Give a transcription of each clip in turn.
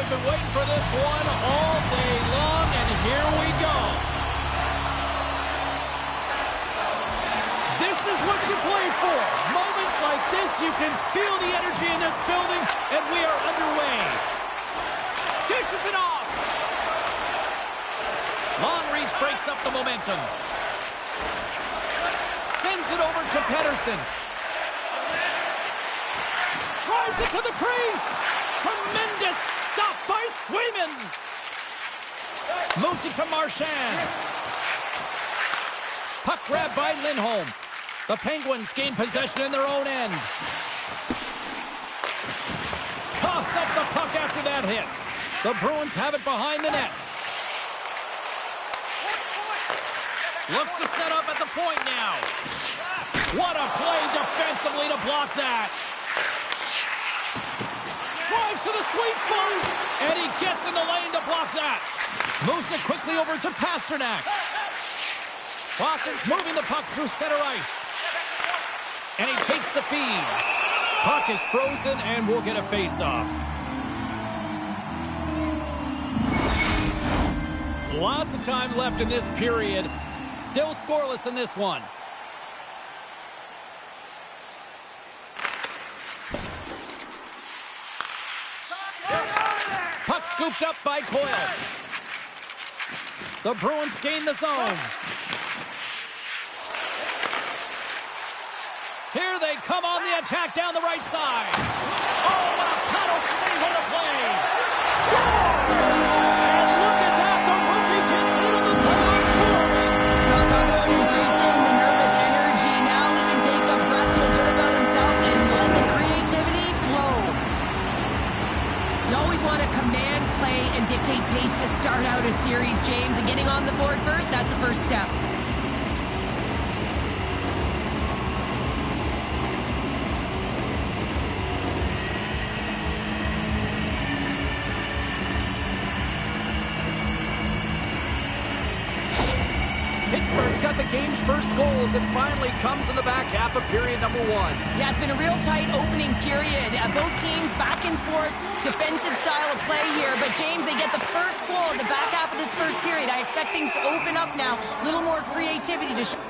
we've been waiting for this one all day long, and here we go. This is what you played for. Moments like this, you can feel the energy in this building, and we are underway. Dishes it off. Long reach breaks up the momentum. Sends it over to Pedersen. Drives it to the crease. Tremendous stop by Swayman. Moves it to Marchand. Puck grab by Lindholm. The Penguins gain possession in their own end. Toss up the puck after that hit. The Bruins have it behind the net. Looks to set up at the point now. What a play defensively to block that. Drives to the sweet spot, and he gets in the lane to block that. Moves it quickly over to Pasternak. Boston's moving the puck through center ice. And he takes the feed. Puck is frozen, and we'll get a face-off. Lots of time left in this period. Still scoreless in this one. Puck scooped up by Coyle. The Bruins gain the zone. Here they come on the attack down the right side. Oh, what a paddle save on the play. Scores! And look at that. The rookie gets into the playoff scoring. Well, talk about embracing the nervous energy. Now he can take a breath, feel good about himself, and let the creativity flow. You always want to command play and dictate pace to start out a series, James. And getting on the board first, that's the first step. Pittsburgh's got the game's first goal as it finally comes in the back half of period number one. Yeah, it's been a real tight opening period. Both teams back and forth, defensive style of play here. But, James, they get the first goal at the back half of this first period. I expect things to open up now. A little more creativity to show.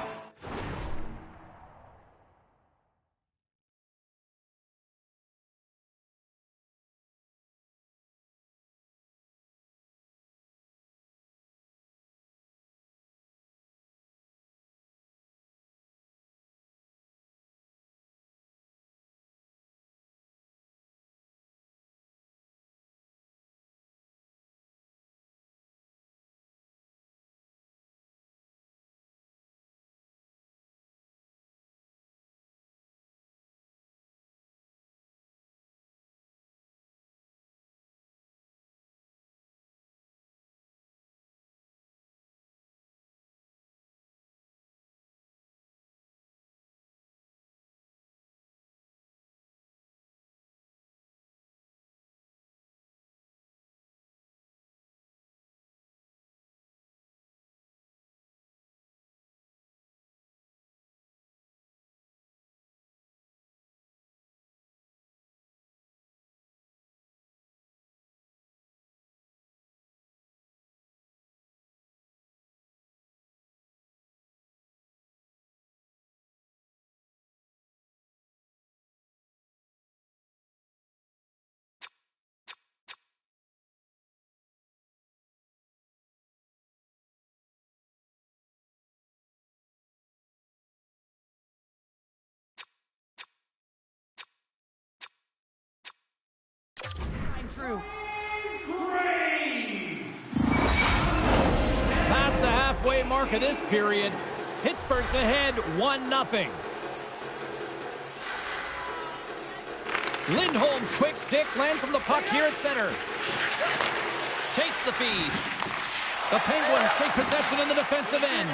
Through. Past the halfway mark of this period, Pittsburgh's ahead 1-0. Lindholm's quick stick lands from the puck here at center. Takes the feed. The Penguins take possession in the defensive end.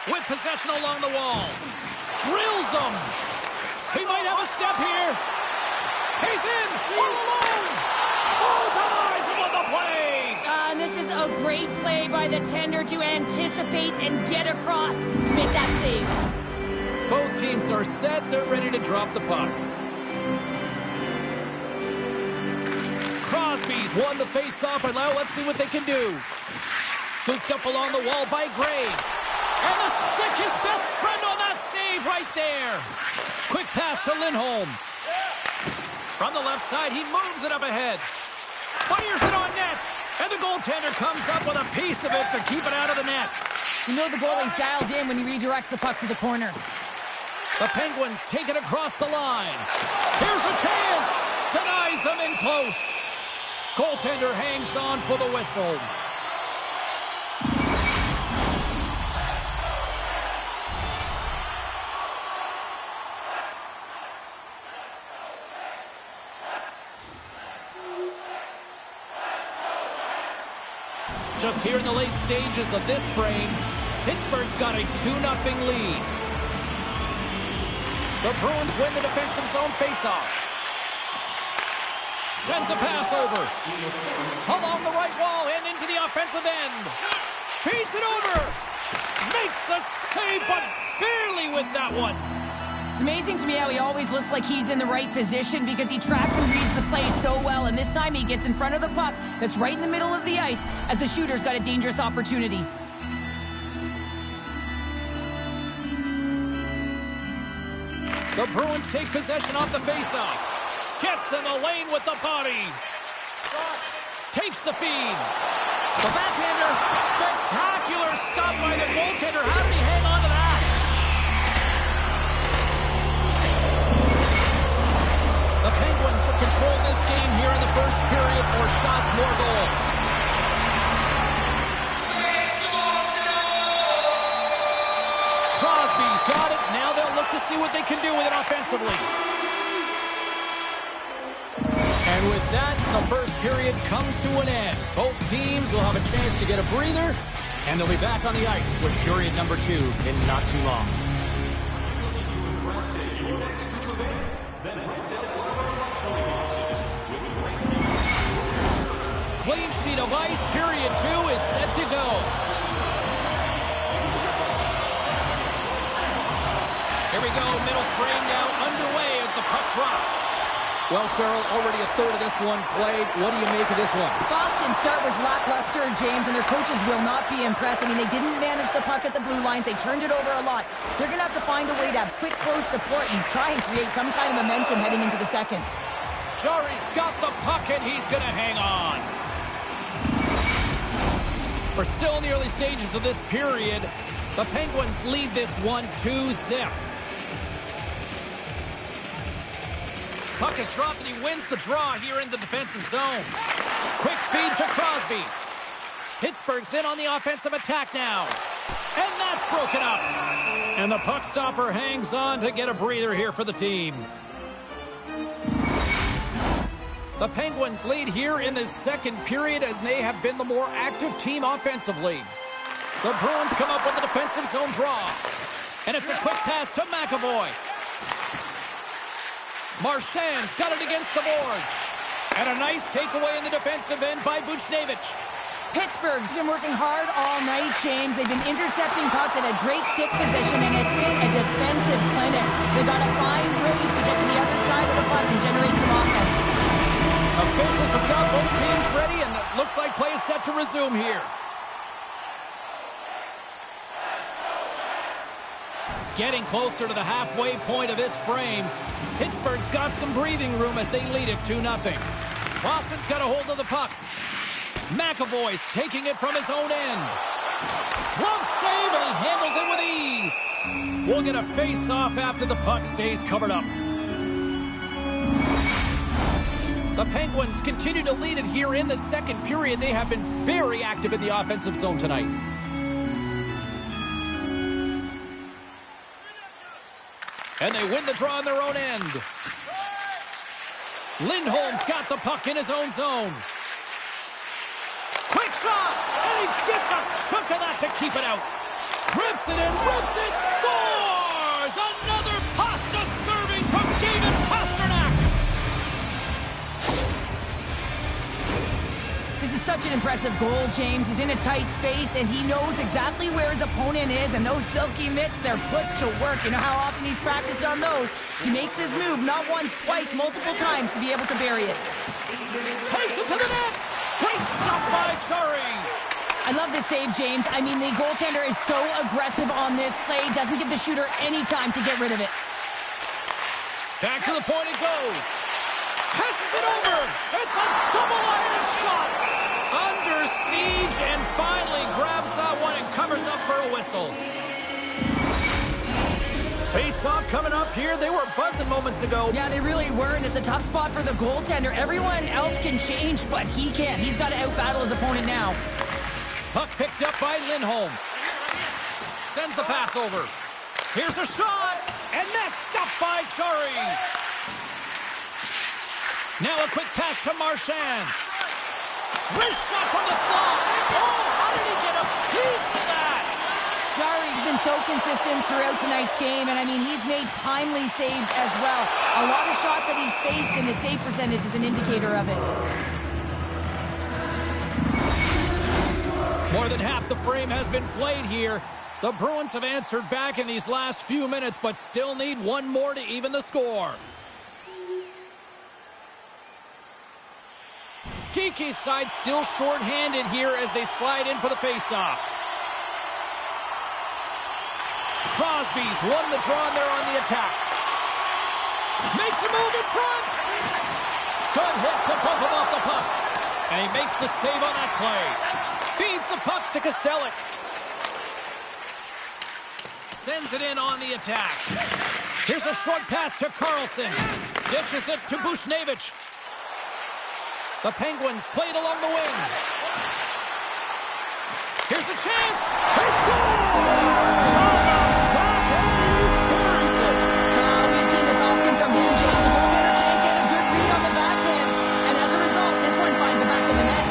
With possession along the wall. Drills them. He might have a step here. He's in, all alone. Oh, ties him on the play. And this is a great play by the tender to anticipate and get across to make that save. Both teams are set. They're ready to drop the puck. Crosby's won the face-off, and now let's see what they can do. Scooped up along the wall by Graves. And the stick, his best friend on that save right there. Quick pass to Lindholm. From the left side, he moves it up ahead. Fires it on net. And the goaltender comes up with a piece of it to keep it out of the net. You know the goalie's dialed in when he redirects the puck to the corner. The Penguins take it across the line. Here's a chance. Denies them in close. Goaltender hangs on for the whistle. Just here in the late stages of this frame, Pittsburgh's got a 2-0 lead. The Bruins win the defensive zone faceoff. Sends a pass over. Along the right wall and into the offensive end. Feeds it over. Makes the save, but barely with that one. It's amazing to me how he always looks like he's in the right position because he tracks and reads the play so well. And this time he gets in front of the puck that's right in the middle of the ice as the shooter's got a dangerous opportunity. The Bruins take possession off the faceoff. Gets in the lane with the body. Takes the feed. The backhander. Spectacular stop by the goaltender. How did he hang on to that? The Penguins have controlled this game here in the first period. More shots, more goals. Crosby's got it. Now they'll look to see what they can do with it offensively. And with that, the first period comes to an end. Both teams will have a chance to get a breather, and they'll be back on the ice with period number 2 in not too long. Clean sheet of ice, period 2 is set to go. Here we go, middle frame now underway as the puck drops. Well, Cheryl, already a third of this one played. What do you make of this one? Boston's start was lackluster, James, and their coaches will not be impressed. I mean, they didn't manage the puck at the blue lines. They turned it over a lot. They're going to have to find a way to have quick, close support and try and create some kind of momentum heading into the second. Jari's got the puck, and he's going to hang on. We're still in the early stages of this period. The Penguins lead this 1-2-0. Puck is dropped, and he wins the draw here in the defensive zone. Quick feed to Crosby. Pittsburgh's in on the offensive attack now. And that's broken up. And the puck stopper hangs on to get a breather here for the team. The Penguins lead here in the second period, and they have been the more active team offensively. The Bruins come up with the defensive zone draw. And it's a quick pass to McAvoy. Marchand's got it against the boards. And a nice takeaway in the defensive end by Buchnevich. Pittsburgh's been working hard all night, James. They've been intercepting pucks. They've had great stick position, and it's been a defensive clinic. They've got to find ways to get to the other side of the puck and generate some offense. Officials have got both teams ready, and it looks like play is set to resume here. Getting closer to the halfway point of this frame. Pittsburgh's got some breathing room as they lead it 2-0. Boston's got a hold of the puck. McAvoy's taking it from his own end. Glove save, and he handles it with ease. We'll get a face-off after the puck stays covered up. The Penguins continue to lead it here in the second period. They have been very active in the offensive zone tonight. And they win the draw on their own end. Lindholm's got the puck in his own zone. Quick shot! And he gets a chunk of that to keep it out. Grips it and rips it. Scores! Another pasta serving from David Pastrnak. This is such an impressive goal, James. He's in a tight space, and he knows exactly where his opponent is, and those silky mitts, they're put to work. You know how often he's practiced on those? He makes his move not once, twice, multiple times to be able to bury it. Takes it to the net. Great stop by Chari. I love this save, James. I mean, the goaltender is so aggressive on this play. Doesn't give the shooter any time to get rid of it. Back to the point it goes. Passes it over. It's a double iron shot. Under siege and finally grabs that one and covers up for a whistle. Face-off coming up here. They were buzzing moments ago. Yeah, they really were, and it's a tough spot for the goaltender. Everyone else can change, but he can't. He's got to out-battle his opponent now. Puck picked up by Lindholm. Sends the pass over. Here's a shot, and that's stopped by Chari. Now a quick pass to Marchand. Wrist shot from the slot. Oh, how did he get a piece of that? Chari's been so consistent throughout tonight's game, and I mean, he's made timely saves as well. A lot of shots that he's faced, and his save percentage is an indicator of it. More than half the frame has been played here. The Bruins have answered back in these last few minutes, but still need one more to even the score. Kiki's side still short-handed here as they slide in for the face-off. Crosby's won the draw and they're on the attack. Makes a move in front. Good hit to bump him off the puck. And he makes the save on that play. Feeds the puck to Kostelic. Sends it in on the attack. Here's a short pass to Carlson. Dishes it to Buchnevich. The Penguins played along the wing. Here's a chance. They score! We've seen this often from him, James. The goaltender can't get a good read on the backhand, and as a result, this one finds the back of the net.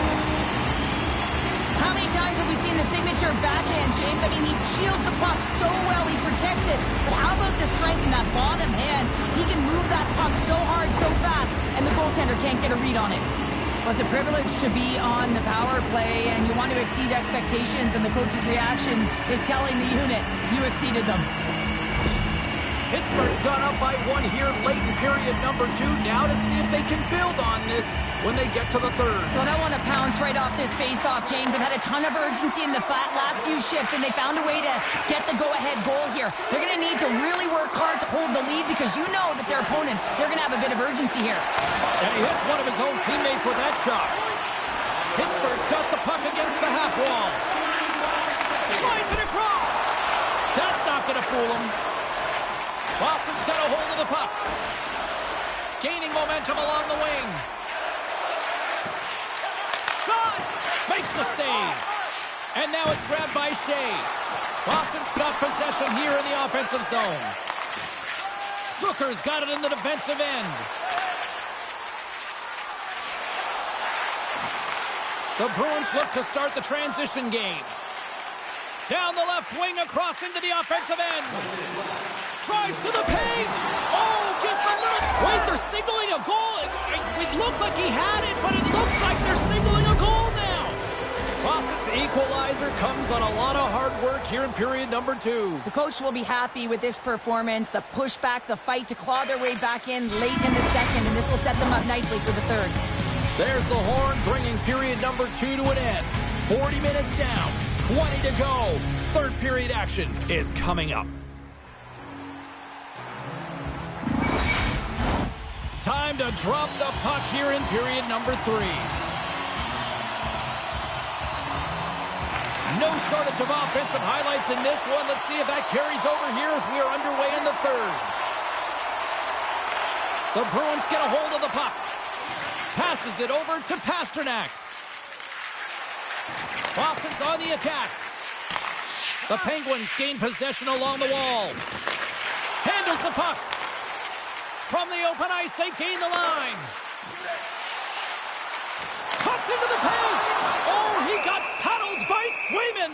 How many times have we seen the signature backhand, James? I mean, he shields the puck so well, he protects it. But how about the strength in that bottom hand? He can move that puck so hard, so fast, and the goaltender can't get a read on it. Well, it's a privilege to be on the power play, and you want to exceed expectations, and the coach's reaction is telling the unit, you exceeded them. Pittsburgh's gone up by one here late in period number 2. Now to see if they can build on this when they get to the third. Well, they want to pounce right off this face-off, James. They've had a ton of urgency in the last few shifts, and they found a way to get the go-ahead goal here. They're going to need to really work hard to hold the lead because you know that their opponent, they're going to have a bit of urgency here. And he hits one of his own teammates with that shot. Pittsburgh's got the puck against the half wall. Slides it across. That's not going to fool him. Boston's got a hold of the puck. Gaining momentum along the wing. Shot! Makes the save. And now it's grabbed by Shea. Boston's got possession here in the offensive zone. Zucker's got it in the defensive end. The Bruins look to start the transition game. Down the left wing, across into the offensive end. Drives to the paint. Oh, gets a little... Wait, they're signaling a goal. It looked like he had it, but it looks like they're signaling a goal now. Boston's equalizer comes on a lot of hard work here in period number 2. The coach will be happy with this performance, the pushback, the fight to claw their way back in late in the second, and this will set them up nicely for the third. There's the horn, bringing period number 2 to an end. 40 minutes down, 20 to go. Third period action is coming up. Time to drop the puck here in period number 3. No shortage of offensive highlights in this one. Let's see if that carries over here as we are underway in the third. The Bruins get a hold of the puck. Passes it over to Pastrnak. Boston's on the attack. The Penguins gain possession along the wall. Handles the puck. From the open ice, they gain the line. Cuts into the paint. Oh, he got paddled by Swayman.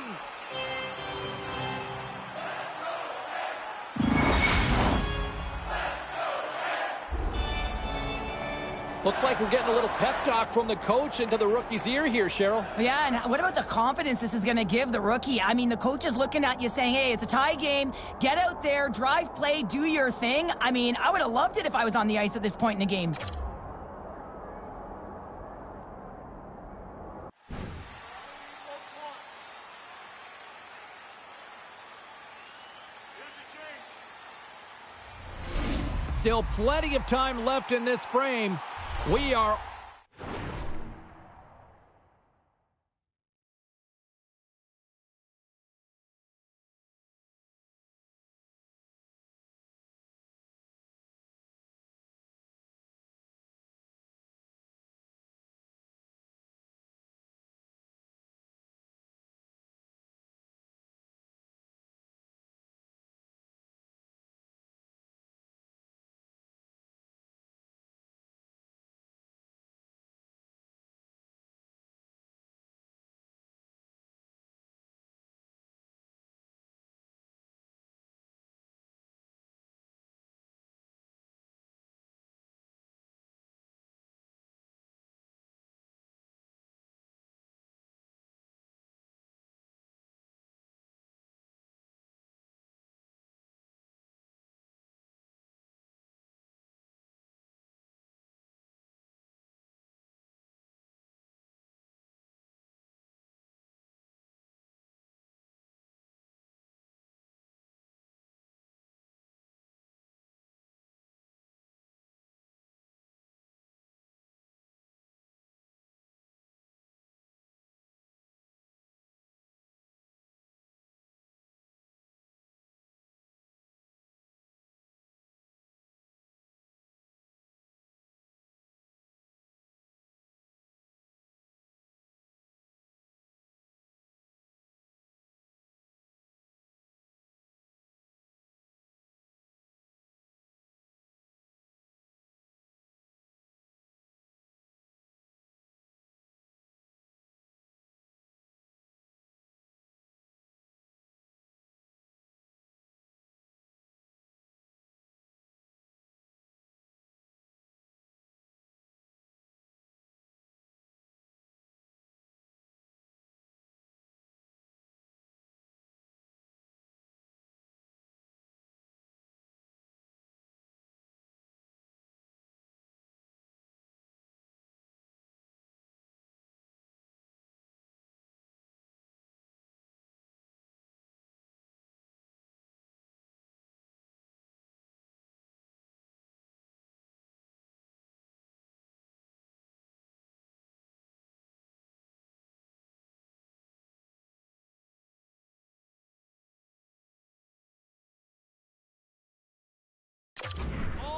Looks like we're getting a little pep talk from the coach into the rookie's ear here, Cheryl. Yeah, and what about the confidence this is going to give the rookie? I mean, the coach is looking at you saying, hey, it's a tie game. Get out there, drive play, do your thing. I mean, I would have loved it if I was on the ice at this point in the game. Still plenty of time left in this frame. We are...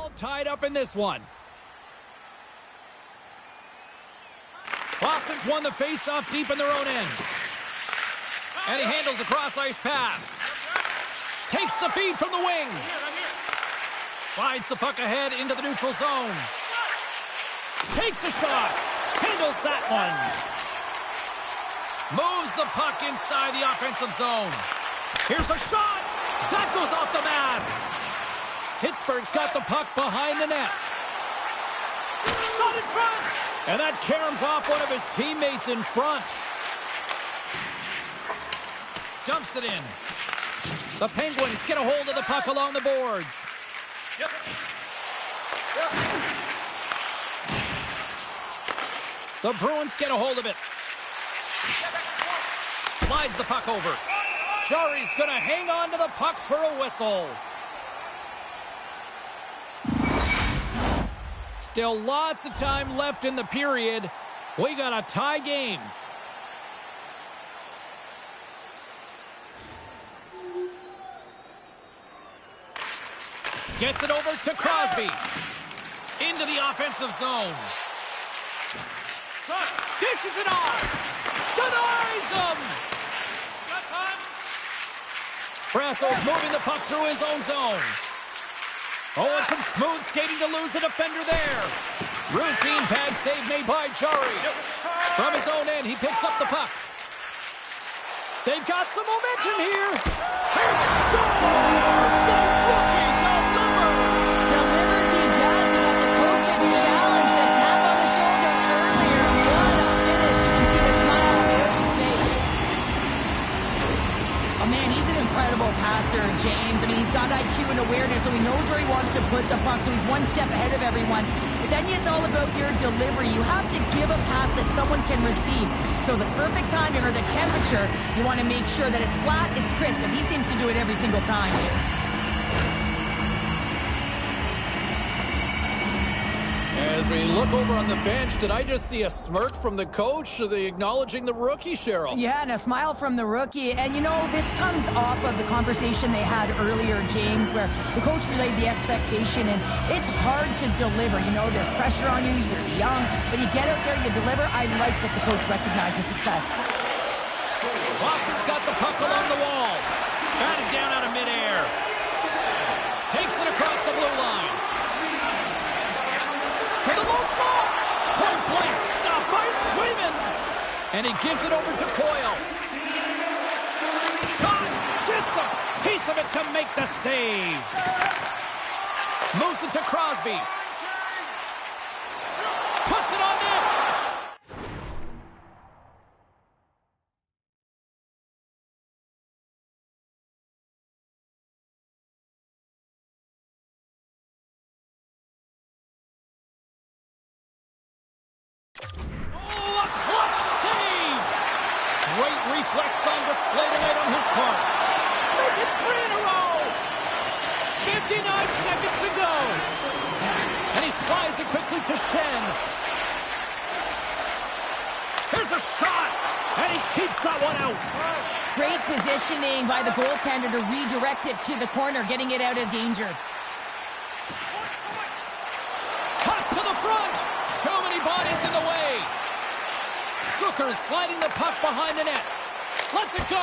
all tied up in this one. Boston's won the face-off deep in their own end. And he handles the cross-ice pass. Takes the feed from the wing. Slides the puck ahead into the neutral zone. Takes a shot. Handles that one. Moves the puck inside the offensive zone. Here's a shot. That goes off the mask. Pittsburgh's got the puck behind the net. Shot in front. And that caroms off one of his teammates in front. Dumps it in. The Penguins get a hold of the puck along the boards. Yep. The Bruins get a hold of it. Slides the puck over. Jari's going to hang on to the puck for a whistle. Still lots of time left in the period. We got a tie game. Gets it over to Crosby. Into the offensive zone. Dishes it off. Denies him. Brasso's moving the puck through his own zone. Oh, and some smooth skating to lose the defender there. Routine pad save made by Jari. From his own end, he picks up the puck. They've got some momentum here. And scores! The rookie delivers! Delivers, he does. He got the coach's challenge, the tap on the shoulder earlier. What a finish. You can see the smile on the rookie's face. Oh, man, he's an incredible passer, James. I mean, he's got IQ and awareness, so he knows where he wants to put the puck, so he's one step ahead of everyone. But then it's all about your delivery. You have to give a pass that someone can receive. So the perfect timing or the temperature, you want to make sure that it's flat, it's crisp, and he seems to do it every single time. As we look over on the bench, did I just see a smirk from the coach? Are they acknowledging the rookie, Cheryl? Yeah, and a smile from the rookie. And, you know, this comes off of the conversation they had earlier, James, where the coach relayed the expectation, and it's hard to deliver. You know, there's pressure on you, you're young, but you get out there, you deliver. I like that the coach recognized the success. Boston's got the puck along the wall. Batted down out of midair. Takes it across the blue line. To the low slot. Point blank stop by Swayman. And he gives it over to Coyle. Caught. Gets a piece of it to make the save. Moves it to Crosby. Puts it on net. Reflex on display tonight on his part. Make it 3 in a row. 59 seconds to go. And he slides it quickly to Shen. Here's a shot. And he keeps that one out. Great positioning by the goaltender to redirect it to the corner, getting it out of danger. Toss to the front. Too many bodies in the way. Zucker's sliding the puck behind the net. Lets it go.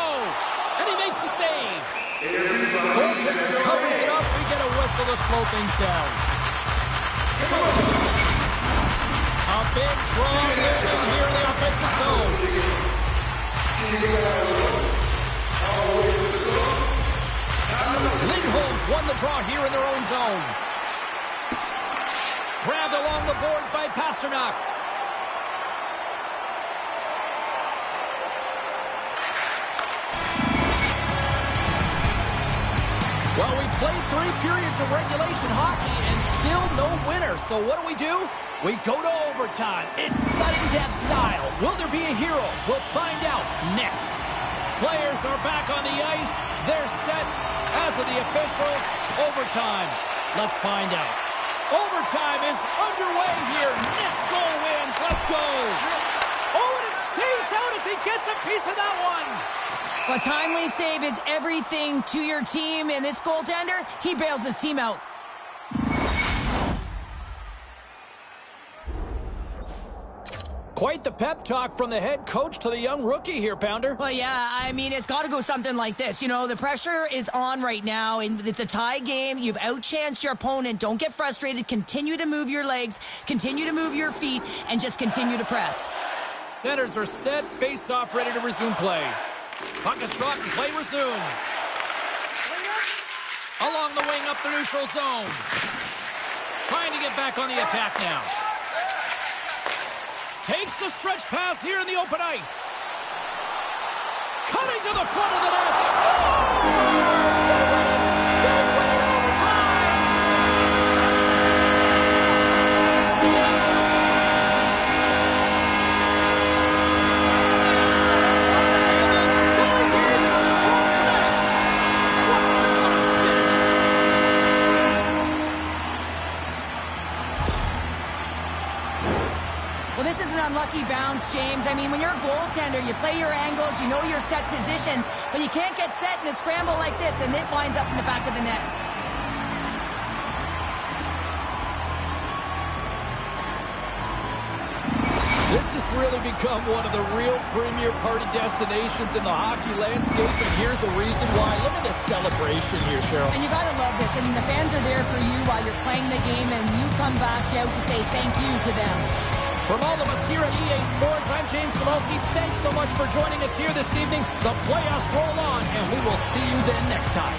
And he makes the save. Goaltender covers it up. We get a whistle to slow things down. A big draw moving here in the offensive zone. Lindholm's won the draw here in their own zone. Grabbed along the boards by Pasternak. Well, we played 3 periods of regulation hockey and still no winner. So what do? We go to overtime. It's sudden death style. Will there be a hero? We'll find out next. Players are back on the ice. They're set. As of the officials, overtime. Let's find out. Overtime is underway here. Next goal wins. Let's go. Oh, and it stays out as he gets a piece of that one. A timely save is everything to your team, and this goaltender, he bails his team out. Quite the pep talk from the head coach to the young rookie here, Pounder. Well, yeah, I mean, it's got to go something like this. You know, the pressure is on right now, and it's a tie game. You've outchanced your opponent. Don't get frustrated. Continue to move your legs, continue to move your feet, and just continue to press. Centers are set, face-off ready to resume play. Puck is dropped and play resumes. Along the wing up the neutral zone. Trying to get back on the attack now. Takes the stretch pass here in the open ice. Cutting to the front of the net. Well, this is an unlucky bounce, James. I mean, when you're a goaltender, you play your angles, you know your set positions, but you can't get set in a scramble like this, and it winds up in the back of the net. This has really become one of the real premier party destinations in the hockey landscape, and here's a reason why. Look at this celebration here, Cheryl. And you got to love this. I mean, the fans are there for you while you're playing the game, and you come back out to say thank you to them. From all of us here at EA Sports, I'm James Cebulski. Thanks so much for joining us here this evening. The playoffs roll on, and we will see you then next time.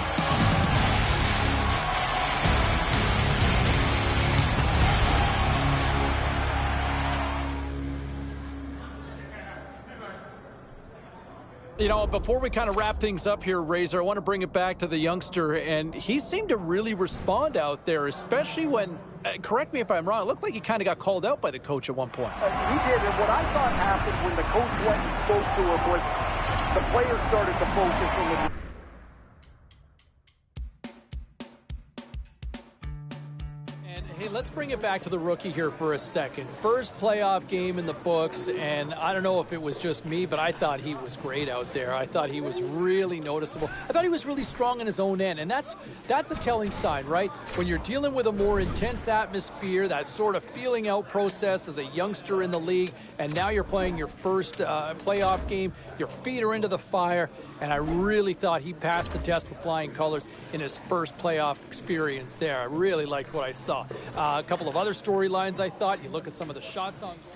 You know, before we kind of wrap things up here, Razor, I want to bring it back to the youngster, and he seemed to really respond out there, especially when, correct me if I'm wrong, it looked like he kind of got called out by the coach at one point. He did, and what I thought happened when the coach went and spoke to him was the players started to focus a little. Hey, let's bring it back to the rookie here for a second. First playoff game in the books, and I don't know if it was just me, but I thought he was great out there. I thought he was really noticeable. I thought he was really strong in his own end, and that's a telling sign, right? When you're dealing with a more intense atmosphere, that sort of feeling out process as a youngster in the league, and now you're playing your first playoff game, your feet are into the fire, and I really thought he passed the test with flying colors in his first playoff experience there. I really liked what I saw. A couple of other storylines I thought. You look at some of the shots on goal.